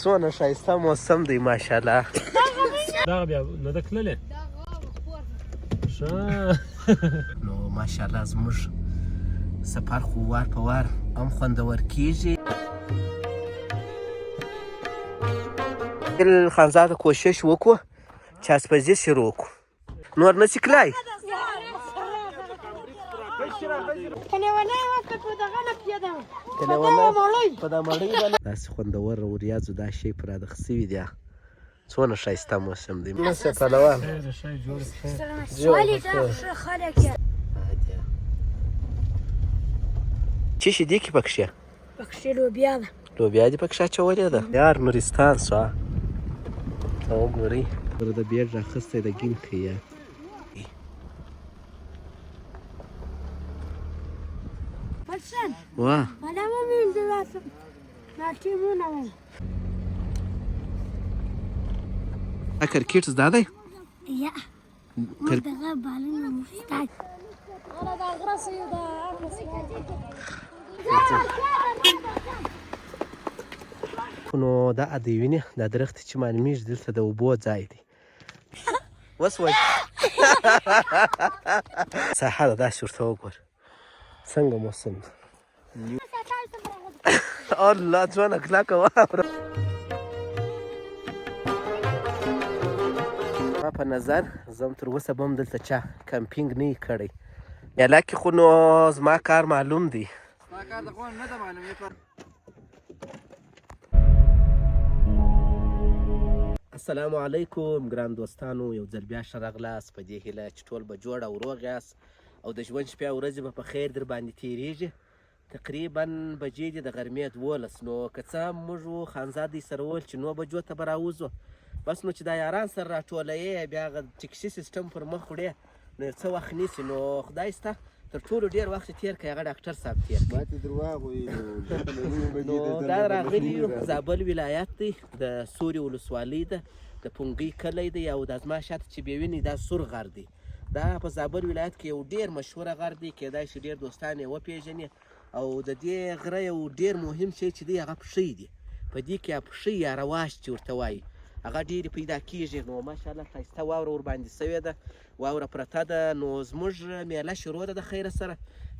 څونه ښایسته موسم دی ماشاءالله. دغه بیا نه ده تللې ښه نو ماشاءالله زموږ سفر خو وار په وار هم خوندور کیږي. خانزاده کوشش وکړو چې اسپزي شروع کړو. نور نشي کلای په دا مړۍ باندې داسې خوندور وریاځو دا شی پر راده شوي دي. څونه ښایسته موسم دی. نسه پهلوان څه شي دي کې پکښې لوبیا ده. لوبیا دې پکښې اچولې ده. یار نورستان سوه ته وګورئ پر د بیډ راخستی د ګین ښیه. واه کرکټ زده دی؟ نو دا ادی وینې دا درخت چې معلومیږي دلته د اوبو ځای دی. وسوي ساحه ده داسې ورته وګوره څنګه موسم ده. الله ځوانه کلکه واوره. ما په نظر زه تر اوسه به هم دلته چا کمپینګ نه یې کړی. یلاکې خو نو زما کار معلوم دی. زما کار د خو نه ده معلوم. السلام علیکم ګران دوستانو، یو ځل بیا ښه راغلاست. په دې هیله چې ټول به جوړ او روغ یاست او د ژوند شپې او ورځې به په خیر در باندې تېرېږي. تقریبا بجې دي د غرمې 12. نو که څه هم موږ وو خانزادې سره وویل چې 9 بجو ته به راوځو. بس نو چې دا یاران سره راټولوې بیا هغه ټکسي سیسټم پر مخ وړې نو یو څه وخت نیسي. نو خدای سته تر ټولو ډېر وخت چې تېر کړی هغه ډاکټر صاحب تېر کړي. نو دا راغلي یو زابل ولایت دی، د سوري ولسوالۍ ده، د پونګۍ کلی دی او دا زما شاته چې بیا وینئ دا سور غر دی. دا په زابل ولایت کې یو ډېر مشهوره غر دی. کیدای شي ډېر دوستان یې وپېژني. او د دې غره یو ډېر مهم شی چې دی هغه پښې دي. په دې کې پښې یا رواش چې ورته وایي هغه ډېرې پیدا کېږي. نو ماشاءالله ښایسته واوره ورباندې سوې ده، واوره پرته ده. نو زموږ میله شروع ده د خیره سره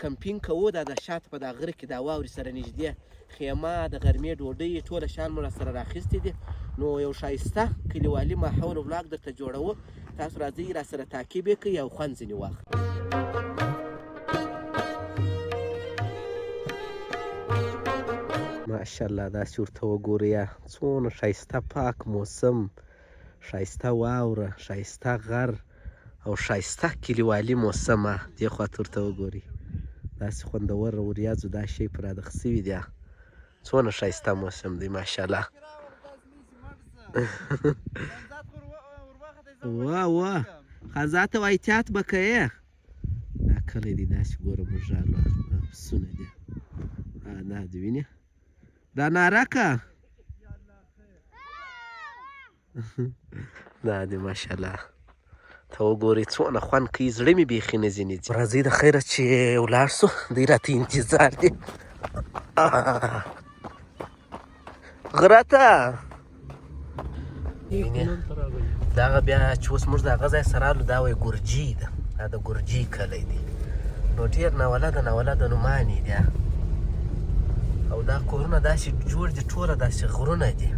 کمپینګ کوو. دا د شاته په دا غره کې دا واورې سره نږدې خیمه د غرمې ډوډۍ ټوله شیان مو راسره راخیستي دي. نو یو ښایسته کلیوالي ماحول ولاګ درته جوړوو. تاسو راځئ راسره تعقیب یې کړئ او خوند ځینې واخلئ. ماشاءالله داسې ورته وګورئ څونه ښایسته پاک موسم، ښایسته واوره، ښایسته غر او ښایسته کلیوالي موسم. دې خواته ورته وګورئ داسې خوندور وریاځو دا شی پر راده شوي دي. څونه ښایسته موسم دی ماشاءالله. واه واه خانزاده ته احتیاط به کوې. دا کلی دی داسې ګوره موږ پسونه دي. دا دې وینې دا نارکه دا دې ماشاءالله ته وګورئ څونه خوند کوي. زړه مې بیخي نه ځینې ځي. راځئ د خیره چې ولاړ سو، دوی راته انتظار دی. غره ته دغه بیا چې اوس موږ د هغه ځای سره رالو دا وایي ګورجي ده. دا د ګورجي کلی دی. نو ډېر ناولده نومانې دي او دا کورونه داسې جوړ دي ټوله داسې غرونه دي.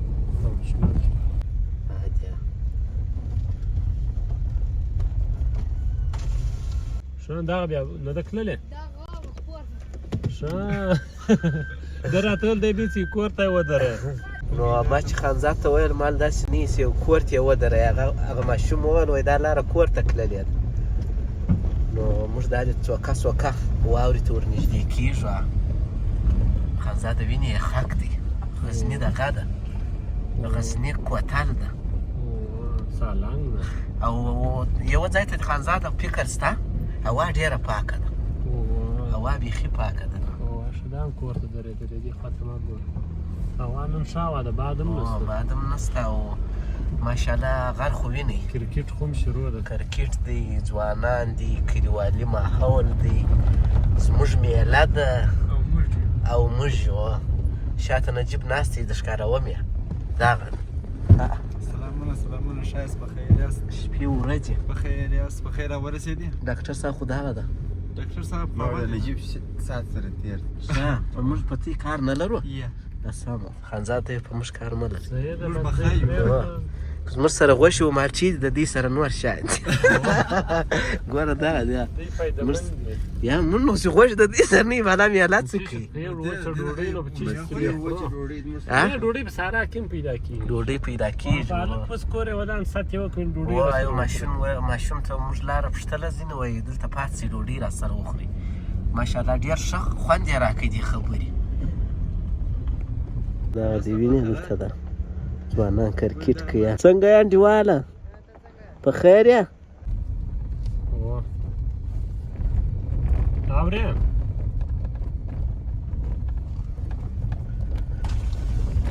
ښه دغه بیا نه ده تللې ښه ده راتلل دی بیسي کور ته یې ودرې. نو ما چې خانزاد ته ویل مال داسې نه ایسي یو کور ته یې ودرئ. هغه ماشوم وویل وایي دا لاره کور ته تللې ده. نو موږ دا دې څوکه واورې ته ورنږدې کېږو. خانزاده وینې یې خاک دی. غزني دغه ده، غزني کوتل ده سالنګ ده. او یوه ځای ته د خانزاده فکر شته هوا ډېره پاکه ده. هوا بیخي پاکه ده. ښه دا هم کور ته درېدلې دي خواته مه ګوره. هوا نن ښه وه ده، باد هم نشته. باد هم نشته او ماشاءالله غر خو وینئ کرکټ خو هم شروع ده. کرکټ دی، ځوانان دي، کلیوالي ماحول دی، زموږ میله ده او موږ یو. شاته نجیب ناست دی د ښکاروم یې دغه سلامونه ښایست په خیر یاست شپې ورځې په خیر یاست په خیر راورسېدې ډاکټر صاحب خو دغه ده ډاکټر صاحب په نجیب ساعت سره تېر په موږ په دې کار نه لرو یا سمه خانزاد ته په موږ کار مه لري موږ به ښه یو زموږ سره غوښې و مالچې دي د دې سره نور شاید ګوره دغه دی یا موږ نو چې غوښې د دې سره نه وي بالا میاله څه کوي ډوډۍ په سارا کې پیدا کیږي ډوډۍ پیدا کېږي بالک پس کورې ودان سات یو کړي ډوډۍ وایو ماشوم ته موږ لاره پوښتله ځینې وایي دلته پاتې ډوډۍ را سره وخوري ماشاءالله ډېر ښه خوند یې راکوي دې خبرې دا دې وینې دلته ده ځوانان کرکټ کوي څنګه یې انډیواله په خیر یې اورې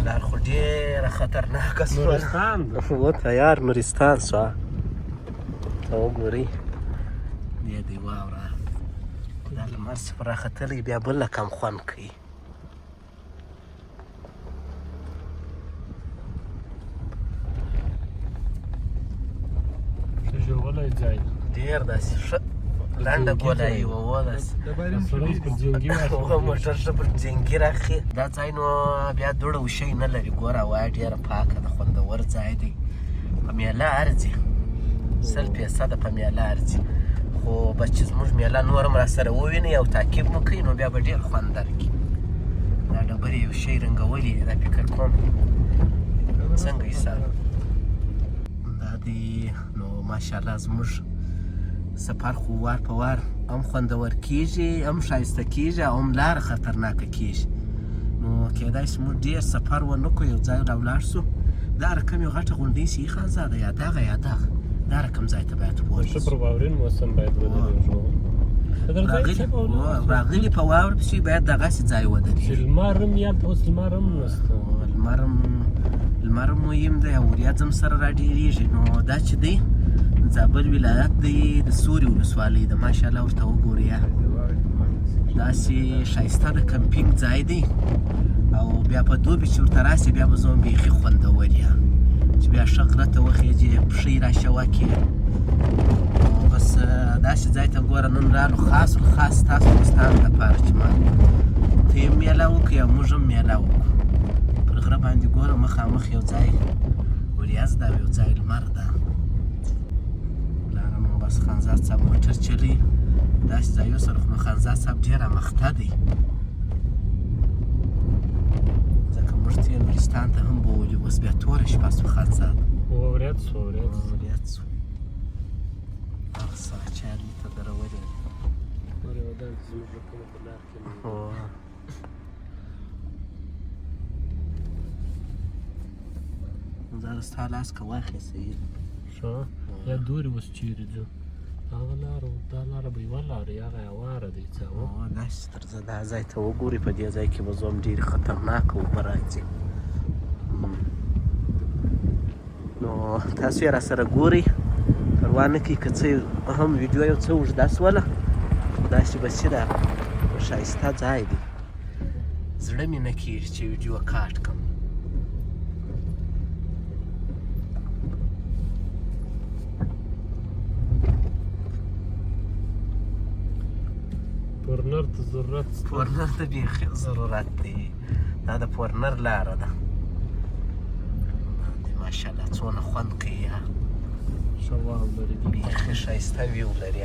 لار خو ډېره خطرناکه سوه نورستان و تیار نورستان سوه ته وګورئ دې دی واوره دا لمر چې په راختلی بیا بل کم خوند کوي ژورغلی ځای ډېر داسې ښه لنډه ګولایي وه داسې سړی پر جنګي موټر ښه پر جنګي راخي دا ځای نو بیا دوړه وشی نه لري ګوره هوا ډېره پاکه ده خوندور ځای دی په میله ارځي 100% په میله ارځي خو بس چې زموږ میله نور هم راسره ووینئ او تعقیب مو کوي نو بیا به ډېر خوند درکړي دا ډبرې یو شی رنګولي دي دا فکر کوم څنګه حساب دا دی نو ماشاءالله زموږ سفر خو وار په وار هم خوندور کېږي هم ښایسته کېږي او هم لاره خطرناکه کېږي نو کېدای شي موږ ډېر سفر ونه کړو یو ځای راولاړ شو دا رقم یو غټه غونډۍ چې خانزاده یا دغه یا دغه دا رقم ځای ته باید ښه پر واورین موسم باید ودرېږو راغلي په واوره پسې باید دغسې ځای ودرېږي لمر هم یالته اوس لمر هم نشته لمر هم مهم دی او وریځ هم سره راډېرېږي نو دا چې دی زابل ولایت دی د سوري ولسوالۍ د ماشاءالله ورته وګورئ داسې ښایسته د کمپینګ ځای دی او بیا په دوبي چې ورته راسې بیا به زما بیخي خوندور یا چې بیا ښه غره ته وخېږې پښې یې راشوه کړې نو بس داسې ځای ته ګوره نن رالو خاص ستاسو دوستانو لپاره چې ما ته یې میله وکړې او موږ هم میله وکړو پر غره باندې ګوره مخامخ یو ځای وریځ ده او یو ځای لمر ده لاره مو بس خانزاد صاحب موټر چلوي داسې ځایو سره خو نو خانزاد صاحب ډېر امخته دی ځکه موږ ته یې نورستان ته هم بولي اوس بیا توره شپه سو خانزاد ورېځ شو ورېځ سو هغه ساعت چې هلته درولې پورې ودان چې زموږ له کومه په لار کې دا د ستا لاس که واخیستې ښه یا دورې اوس چیرې ځو هغه لاره دا لاره به یوه لاره هغه هواره دی څه داسې تر زه دا ځای ته وګورئ په دې ځای کې به زه هم ډېرې خطرناکه اوبه راځي نو تاسو یې راسره ګورئ پروا نه کوي که څه هم ویډیو یو څه اوږده شوله داسې بسې ده ښایسته ځای دی زړه مې نه کېږي چې ویډیو کاټ کړم پورنر ته ضرورت پورنر ته بیخي ضرورت دی دا د پورنر لاره ده ماشاءالله څونه خوند کوي ښه واو لري بیخي ښایسته ویو لري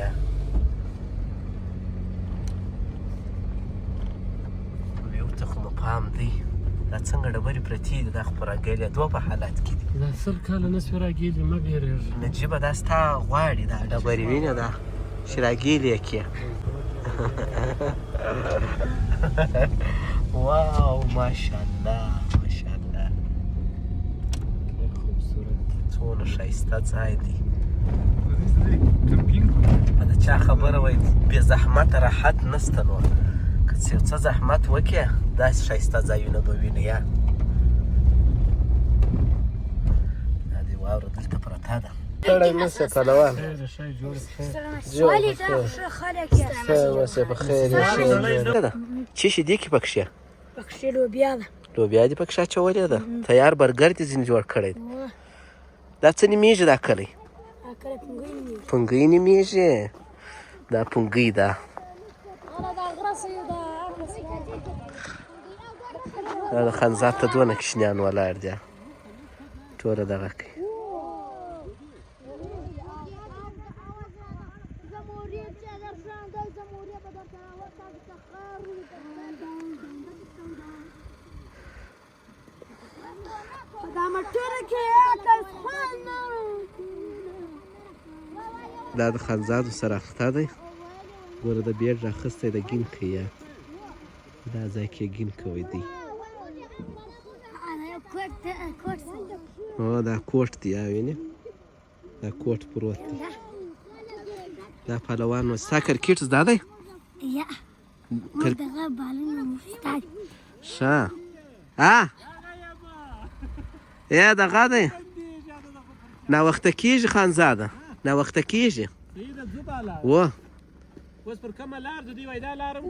ویو ته خو مو پام دی دا څنګه ډبرې پرتې دي دا خو په راګیلې دوه په حالت کې دي دا 100 کاله نه شوې راګیلې مه بیرېږه نجیبه دا ستا غواړي دا ډبرې وینې دا چې راګیلې یې کې واو ماشاءالله ماشاءالله څونه ښایسته ځای دی د چا خبره وایي بې زحمته راحت نسته نو که څه یو څه زحمت وکړې داسې ښایسته ځایونه به وینې یا دا دې واوره دلته پرته ده ستړی نه شې پهلوان څه په خیر څه شي دي کې پکښې پکښې لوبیا ده لوبیا دې پکې اچولې ده تیار برګر دې ځینې جوړ کړی دی دا څه نومېږي دا کلی کله پنګوي نیو پنګۍ نومېږي دا پنګۍ ده دا د خنزات ته دونه کشنیان ولاړ دي ټوله دغه کوي دا د خنزادو سره اخته دی ګوره د بیډ راخستی د ګین کوي دا ځای کې ګین کوی دی دا کوټ دی وینې دا کوټ پروت دی دا پهلوان و ستا کرکټ زده دی ښه یا دغه دی ناوخته کېږي خانزاده ناوخته کېږي و اوس پر کومه لار د دوی وای دا لار هم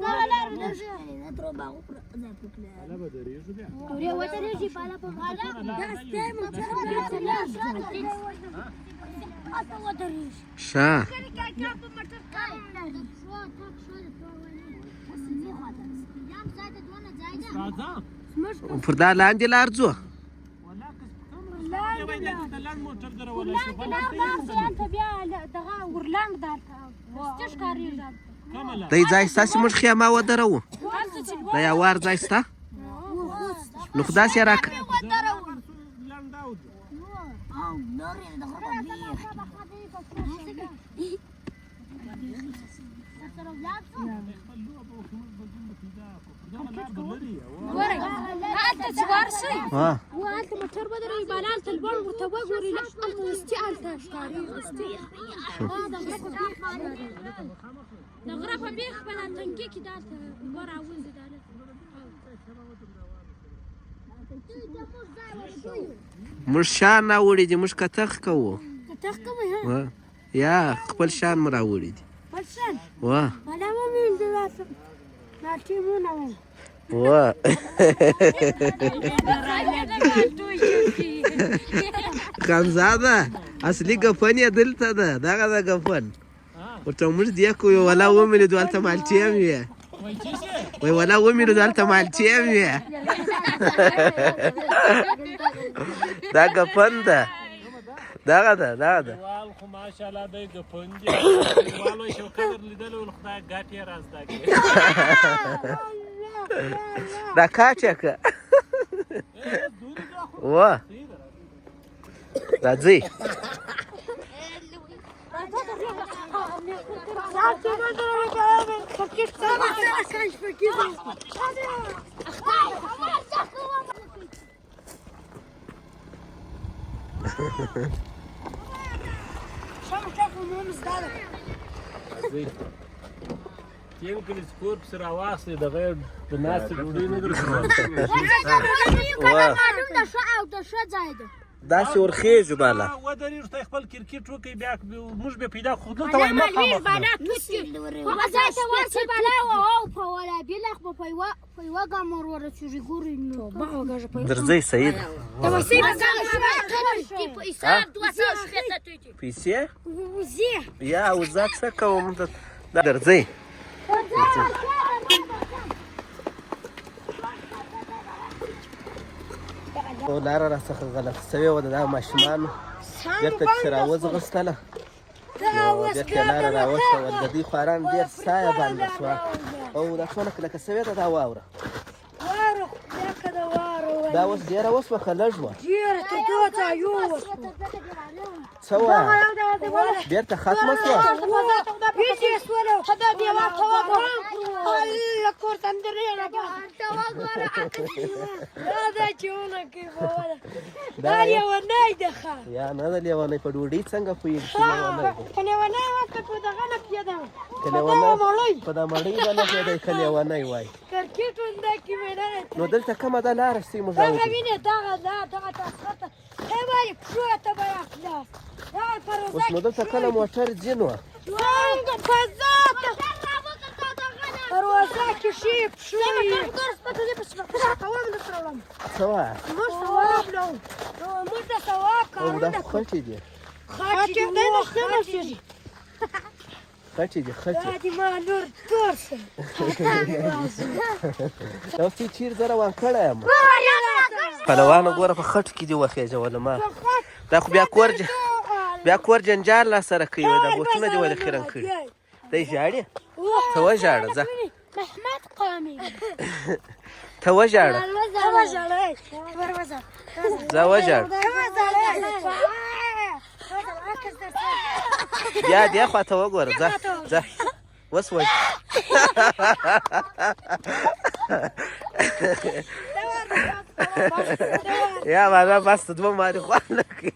ښه پر دا لاندې لار ځو دی ځای ستاسې موږ خیمه ودروو دا یوار ځای سته نو خو داسې یې راکړه هلته چې ورشئ هلته موټر ودروئ بالا هلته لوړ ورته وګورئ هلته مستي هلته ښکارېږي د غره په بیخ په تنګي کې دلته اوبه راوځي موږ شان راوړي دي موږ کتغ کوو کتغ کوئ یا خپل شان مو راوړي دي خپل شان وا بالا ومې دا ټیمونه وو خانزاده اصلي ګپن یې دلته ده دغه ده ګپن ورته موږ دې کوو ولا ومېلیدو هلته مالټې هم وې وایي ولا ومېلیدو هلته مالټې هم وې دا ګپن ده دغه ده دغه ده خو ماشاءالله دی ګپن دي دیوال وایي شو قدر لیدلی ول خدای ګټ یې را زده کړي دا کاچه که وا راځئ یو کلی سکور پسې راواخلې د غیر د ناستې ډوډۍ نه درکوم داسې ورخېږو بالا ودرېږو ته خپل کرکټ وکړئ بیا موږ بیا پیدا خو دلته وایي مخامخ درځئ صحیح ده پیسې یا وزه څه کوم دا درځئ لاره راڅخه غلط سوې وه د دغه ماشومانو بېرته پسې راوځغستله نو بېرته یې لاره راوښوله د دوی خواران ډېر سایه بنده شوه او دا څونه کلکه سوې ده دا واوره دا اوس ډېره وسوه که لږ وه څه وه بېرته ختمه شوه یا نه ده لیونی په ډوډۍ څنګه پوهېږي چې لیونی په دا مړۍ به نه پوهېدی که لیونی وایي نو دلته کومه ده لاره چې موږ اوس نو دلته کله موټر ځي نو دروازه کې شي پښوی درس پته دې پښه کوم د پرولم څه وایه موږ ثواب نو موږ ته ثواب او دا کارونه خټې دي خاطر دې نشته نشي خټې دي خټې دې ما نور تورسه دا څه چیر زره وان کړه یم پهلوانو ګوره په خټو کې دي وخېژوله ما دا خو بیا کور جنجال را سره کوي دا بوټونه دې ولې خیرن کړي دی ژاړې ته وژاړه ځه محمد قامي ته وژاړه ځه وژاړه بیا دې خوا ته وګوره ځه ځه اوس وژ یا مانا بس ته دوه مارې خوان نه کړي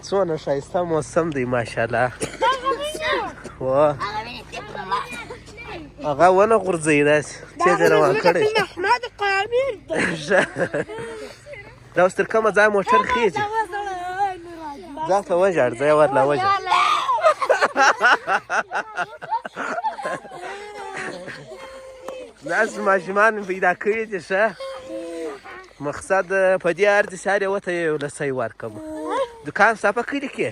څونه ښایسته موسم دی ماشاءالله هغه ونه غورځوي داسې تیز یې روان کړی محمد قامي دا اوس تر کومه ځای موټر خېږي ځه ته وژاړ ځه یې ورله وژاړ داسې ماشومان مې پیدا کړي دي ښه مقصد په دې ارض سار یې وته یو لسی ورکړم دکان صفا کړي کې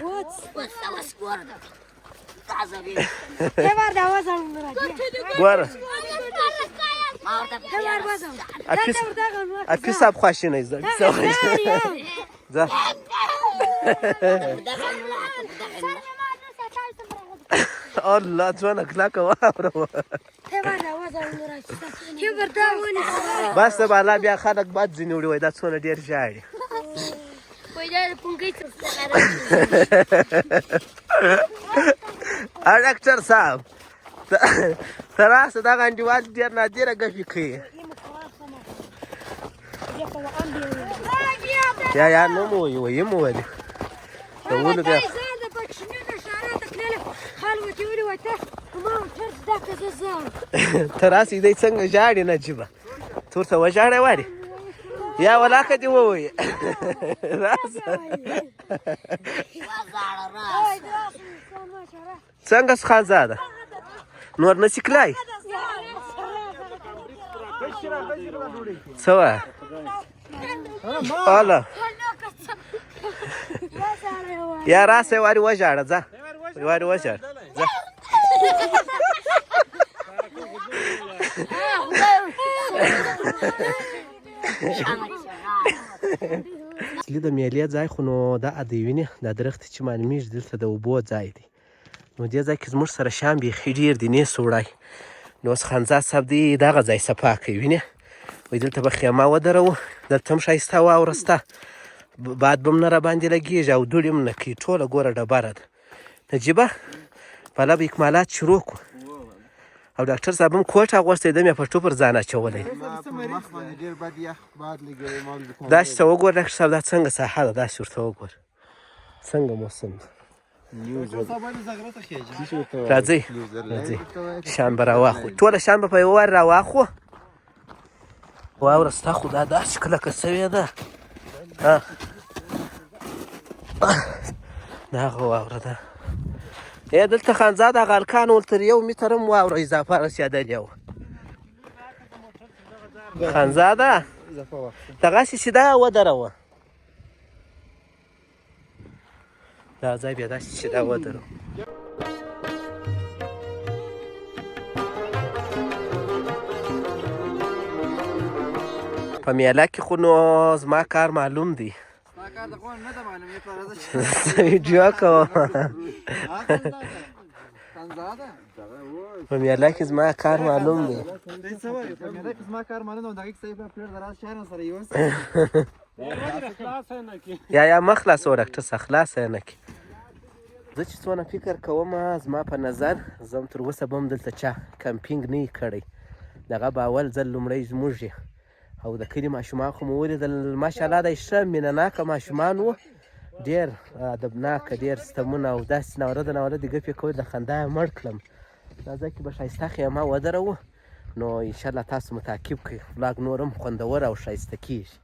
ګوره اپي صاحب خواشینی ځه ځه الله ځوانه کلکه واوره بس ته بالا بیا خلک بد ځینې وړي وایي دا څونه ډېر ژاړي ډاکټر صاحب ته راسه دغه انډیوال ډېر نادره ګپې کوي یا نوم وایي ویم وویلې د ولو بیا ته راسې دی څنګه ژاړې نجیبه ته ورته وژاړی وارې یا ولاکه دې ووایي راسه څنګه خانزاده نور نسي کلای څه وایه اله یا راسه وارې وژاړه ځه وارې وژاړه ځه اصلي د میلې ځای خو نو دا د وینې دا درخت چې معلومیږي دلته د اوبو ځای دی نو دې ځای کې زموږ سره شیان بیخي ډېر دي نیس وړی نو اوس خانزاد صاحب دی دغه ځای صفا کوي وینې وایي دلته به خیمه ودروو دلته هم ښایسته واوره سته باد به هم نه راباندې لګېږي او دوړې هم نه کوي ټوله ګوره ډبره ده نجیبه پله به اکمالات شروع کړو او ډاکټر صاحب هم کوټ اغوستی ده مې پټو پر ځان اچولی داسې ته وګوره ډاکټر صاحب دا څنګه ساحه ده داسې ورته وګوره څنګه موسم ده راځئ راځئ شان به راواخلو ټوله شان به په یوه وار راواخلو واوره ستا خو دا داسې کلکه سوې ده دا هغه واوره ده دلته خانزاد هغه هلکان ول تر 1 متر هم واوره اضافه رسېدلې وه خانزاده دغسې سیده ودروه دا ځای بیا داسې سیده ودروه په میله کې خو نو زما کار معلوم دی ویډیو کوم په میله کې زما کار معلوم دی یا مه خلاصوه ډاکټر صاحب خلاصه یې نه کړي زه چې څونه فکر کوم زما په نظر زه هم تر اوسه به هم دلته چا کمپینګ نه وي کړی دغه به اول ځل لومړی زموږ او د کلي ماشومان خو مو ولیدل ماشاءالله د ښه مینه ناکه ماشومان وو ډېر ادبناکه ډېر ستمونه او داسې ناورده ناورده ګپې کول د خندا یې مړ کړم دا ځای کې به ښایسته خیمه ودروو نو انشاءالله تاسو متعقب کړئ ولاګ نور هم خوندور او ښایسته کېږي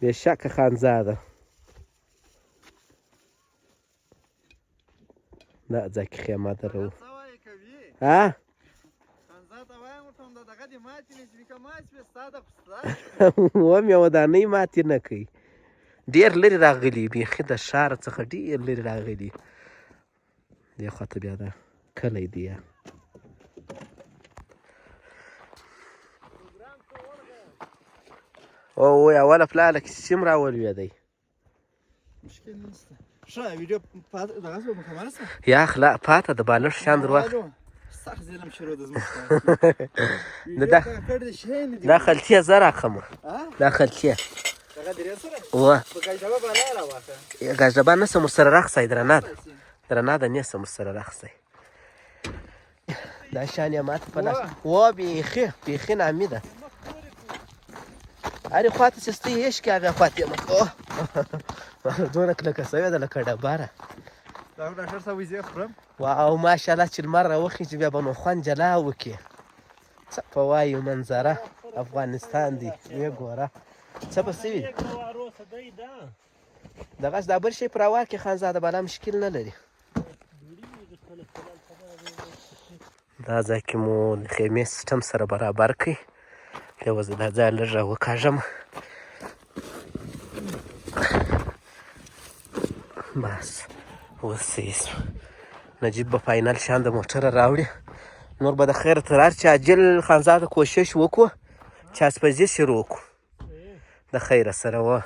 بېشکه خانزاده دا ځای کې خیمه درو څه وایې کوي ها خانزا ته وایم ورته هم دغه دې ماتې نه شي که مات شوې ستا د پستا ومې ودانۍ ماتې نه کوي ډېر لرې راغلي بیخي د ښار څخه ډېر لرې راغلي دې خواته بیا دا کلی دی او اوله پلاله کې سیم راولوېدی مشکل نشته ښه ویډیو دغه شوه مکمله شوه یا خلا پاته د بالښت شان در واخ سخت ظلم شروع د زموږ دا کړ دې شی نه دي دا خلطیه زه راخمه دا خلطیه دغه درې سره وه په ګاجابه بالا راواخه ګاجډبه نه سم ورسره راخسی درنه ده درنه ده نه سم ورسره راخسی دا شان یې ماته په لاس و بیخي بیخي نامي ده هرې خواته چې سته یې هېشکې هغې خواته یې دونه کلکه سوې ده لکه ډبره دا ډاکټر صاحب وایي زه خورم واو ماشاءالله چې لمر راوخېږي بیا به نو خوند جلا وکړي څه په وایو منظره افغانستان دی ویې ګوره څه به څه وي دغسې دا بل شی په راوار کې خانزاده بالا مشکل نه لري دا ځای کې مو د خیمې سیسټم سره برابر کړئ یوازې دا ځای لږ راوکاږم بس اوس نجیب به فاینل شان د موټره راوړي نور به د خیر تر هر چې عاجل خانزاده کوشش وکړو چې اسپزي شروع کړو د خیره سره وه